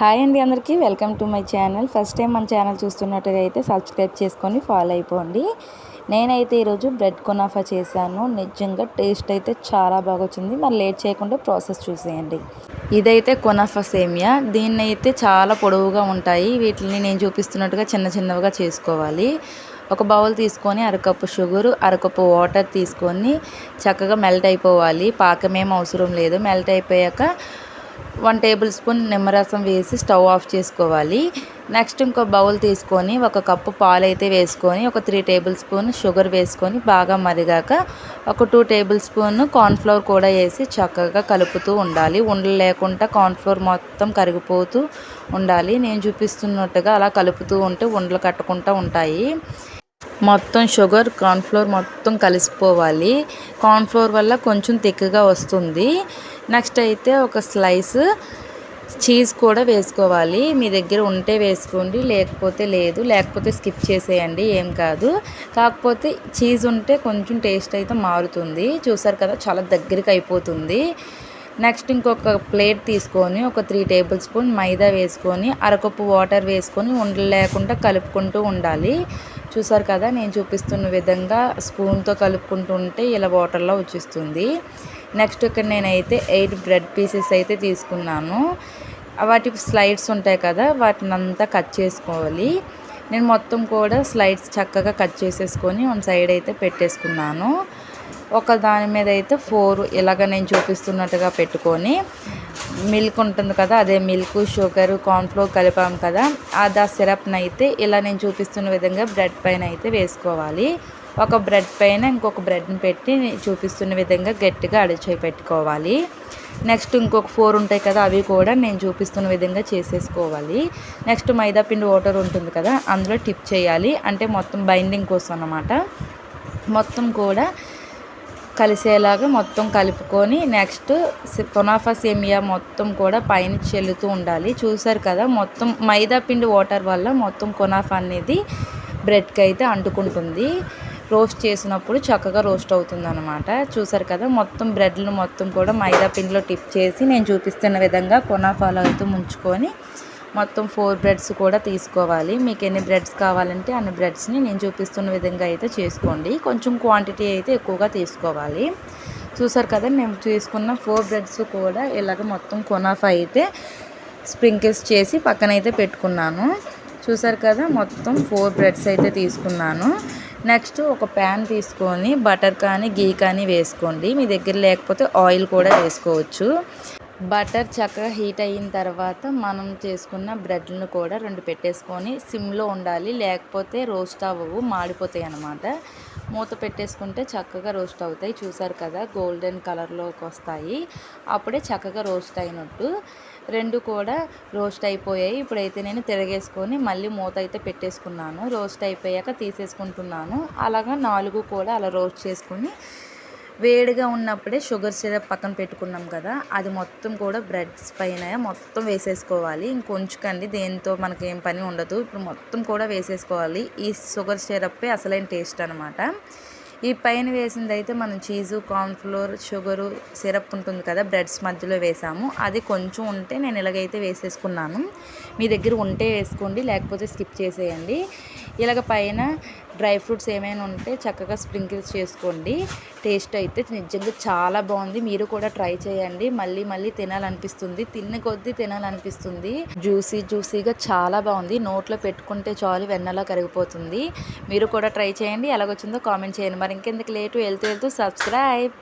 Hi అండి అందరికీ welcome to my channel. First time మన ఛానల్ చూస్తున్నట్టుగా అయితే సబ్స్క్రైబ్ చేసుకొని ఫాలో అయిపోండి. నేనైతే ఈరోజు బ్రెడ్ కునాఫా చేశాను. నిజంగా టేస్ట్ అయితే చాలా బాగా వచ్చింది. మరి లేట్ చేయకుండా ప్రాసెస్ చూసేయండి. ఇదైతే కునాఫా సేమియా. దీన్ని అయితే చాలా పొడవుగా ఉంటాయి. వీటిని నేను చూపిస్తున్నట్టుగా చిన్న చిన్నవిగా చేసుకోవాలి. ఒక బౌల్ తీసుకొని అరకప్పు షుగరు, అరకప్పు వాటర్ తీసుకొని చక్కగా మెల్ట్ అయిపోవాలి. పాకమేం అవసరం లేదు. మెల్ట్ అయిపోయాక 1 టేబుల్ స్పూన్ నిమ్మరసం వేసి స్టవ్ ఆఫ్ చేసుకోవాలి. నెక్స్ట్ ఇంకో బౌల్ తీసుకొని ఒక కప్పు పాలు అయితే వేసుకొని ఒక 3 టేబుల్ స్పూన్ షుగర్ వేసుకొని బాగా మరిగాక ఒక 2 టేబుల్ స్పూన్ కార్న్ఫ్లవర్ కూడా వేసి చక్కగా కలుపుతూ ఉండాలి. ఉండలు లేకుండా కార్న్ఫ్లవర్ మొత్తం కరిగిపోతూ ఉండాలి. నేను చూపిస్తున్నట్టుగా అలా కలుపుతూ ఉంటే ఉండలు కట్టకుండా ఉంటాయి. మొత్తం షుగర్ కార్న్ఫ్లవర్ మొత్తం కలిసిపోవాలి. కార్న్ఫ్లవర్ వల్ల కొంచెం థిక్గా వస్తుంది. నెక్స్ట్ అయితే ఒక స్లైస్ చీజ్ కూడా వేసుకోవాలి. మీ దగ్గర ఉంటే వేసుకోండి, లేకపోతే లేదు. లేకపోతే స్కిప్ చేసేయండి, ఏం కాదు. కాకపోతే చీజ్ ఉంటే కొంచెం టేస్ట్ అయితే మారుతుంది. చూసారు కదా, చాలా దగ్గరికి అయిపోతుంది. నెక్స్ట్ ఇంకొక ప్లేట్ తీసుకొని ఒక 3 టేబుల్ స్పూన్ మైదా వేసుకొని అరకప్పు వాటర్ వేసుకొని ఉండలు లేకుండా కలుపుకుంటూ ఉండాలి. చూసారు కదా, నేను చూపిస్తున్న విధంగా స్పూన్తో కలుపుకుంటూ ఉంటే ఇలా వాటర్లో వచ్చేస్తుంది. నెక్స్ట్ ఇక్కడ నేనైతే 8 బ్రెడ్ పీసెస్ అయితే తీసుకున్నాను. వాటి స్లైడ్స్ ఉంటాయి కదా, వాటిని అంతా కట్ చేసుకోవాలి. నేను మొత్తం కూడా స్లైడ్స్ చక్కగా కట్ చేసేసుకొని వన్ సైడ్ అయితే పెట్టేసుకున్నాను. ఒక దాని మీద అయితే 4 ఇలాగ నేను చూపిస్తున్నట్టుగా పెట్టుకొని మిల్క్ ఉంటుంది కదా, అదే మిల్క్, షుగర్, కార్న్ఫ్లోర్ కలిపాం కదా, ఆ సిరప్ని అయితే ఇలా నేను చూపిస్తున్న విధంగా బ్రెడ్ పైన అయితే వేసుకోవాలి. ఒక బ్రెడ్ పైన ఇంకొక బ్రెడ్ని పెట్టి చూపిస్తున్న విధంగా గట్టిగా అడిచి పెట్టుకోవాలి. నెక్స్ట్ ఇంకొక 4 ఉంటాయి కదా, అవి కూడా నేను చూపిస్తున్న విధంగా చేసేసుకోవాలి. నెక్స్ట్ మైదా పిండి వాటర్ ఉంటుంది కదా, అందులో టిప్ చేయాలి. అంటే మొత్తం బైండింగ్ కోసం అన్నమాట. మొత్తం కూడా కలిసేలాగా మొత్తం కలుపుకొని నెక్స్ట్ కునాఫా సేమియా మొత్తం కూడా పైన చెల్లుతూ ఉండాలి. చూసారు కదా, మొత్తం మైదా పిండి వాటర్ వల్ల మొత్తం కునాఫా అనేది బ్రెడ్కి అయితే అంటుకుంటుంది. రోస్ట్ చేసినప్పుడు చక్కగా రోస్ట్ అవుతుంది అనమాట. చూసారు కదా, మొత్తం బ్రెడ్లు మొత్తం కూడా మైదా పిండిలో టిప్ చేసి నేను చూపిస్తున్న విధంగా కునాఫాలో అయితే ముంచుకొని మొత్తం 4 బ్రెడ్స్ కూడా తీసుకోవాలి. మీకు ఎన్ని బ్రెడ్స్ కావాలంటే అన్ని బ్రెడ్స్ని నేను చూపిస్తున్న విధంగా అయితే చేసుకోండి. కొంచెం క్వాంటిటీ అయితే ఎక్కువగా తీసుకోవాలి. చూసారు కదా, నేను తీసుకున్న 4 బ్రెడ్స్ కూడా ఇలాగ మొత్తం కునాఫా అయితే స్ప్రింకిల్స్ చేసి పక్కనైతే పెట్టుకున్నాను. చూసారు కదా, మొత్తం 4 బ్రెడ్స్ అయితే తీసుకున్నాను. నెక్స్ట్ ఒక ప్యాన్ తీసుకొని బటర్ కానీ గీ కానీ వేసుకోండి. మీ దగ్గర లేకపోతే ఆయిల్ కూడా వేసుకోవచ్చు. బటర్ చక్కగా హీట్ అయిన తర్వాత మనం చేసుకున్న బ్రెడ్లను కూడా 2 పెట్టేసుకొని సిమ్లో ఉండాలి. లేకపోతే రోస్ట్ అవ్వవు, మాడిపోతాయి అన్నమాట. మూత పెట్టేసుకుంటే చక్కగా రోస్ట్ అవుతాయి. చూసారు కదా, గోల్డెన్ కలర్లోకి వస్తాయి. అప్పుడే చక్కగా రోస్ట్ అయినట్టు. 2 కూడా రోస్ట్ అయిపోయాయి. ఇప్పుడైతే నేను తిరగేసుకొని మళ్ళీ మూత అయితే పెట్టేసుకున్నాను. రోస్ట్ అయిపోయాక తీసేసుకుంటున్నాను. అలాగా 4 కూడా అలా రోస్ట్ చేసుకుని వేడిగా ఉన్నప్పుడే షుగర్ సిరప్ పక్కన పెట్టుకున్నాం కదా, అది మొత్తం కూడా బ్రెడ్స్ పైన మొత్తం వేసేసుకోవాలి. ఇంకొంచుకండి, దేంతో మనకేం పని ఉండదు. ఇప్పుడు మొత్తం కూడా వేసేసుకోవాలి. ఈ షుగర్ సిరప్పే అసలైన టేస్ట్ అనమాట. ఈ పైన వేసింది అయితే మనం చీజు, కార్న్ఫ్లోర్, షుగరు, సిరప్ ఉంటుంది కదా, బ్రెడ్స్ మధ్యలో వేసాము. అది కొంచెం ఉంటే నేను ఇలాగైతే వేసేసుకున్నాను. మీ దగ్గర ఉంటే వేసుకోండి, లేకపోతే స్కిప్ చేసేయండి. ఇలాగ పైన డ్రై ఫ్రూట్స్ ఏమైనా ఉంటే చక్కగా స్ప్రింకిల్స్ చేసుకోండి. టేస్ట్ అయితే నిజంగా చాలా బాగుంది. మీరు కూడా ట్రై చేయండి. మళ్ళీ మళ్ళీ తినాలనిపిస్తుంది, తిన్న కొద్దీ తినాలనిపిస్తుంది. జ్యూసీగా చాలా బాగుంది. నోట్లో పెట్టుకుంటే చాలు వెన్నలా కరిగిపోతుంది. మీరు కూడా ట్రై చేయండి. ఎలాగొచ్చిందో కామెంట్ చేయండి. మరి ఇంకెందుకు లేటు, వెళ్తూ సబ్స్క్రైబ్.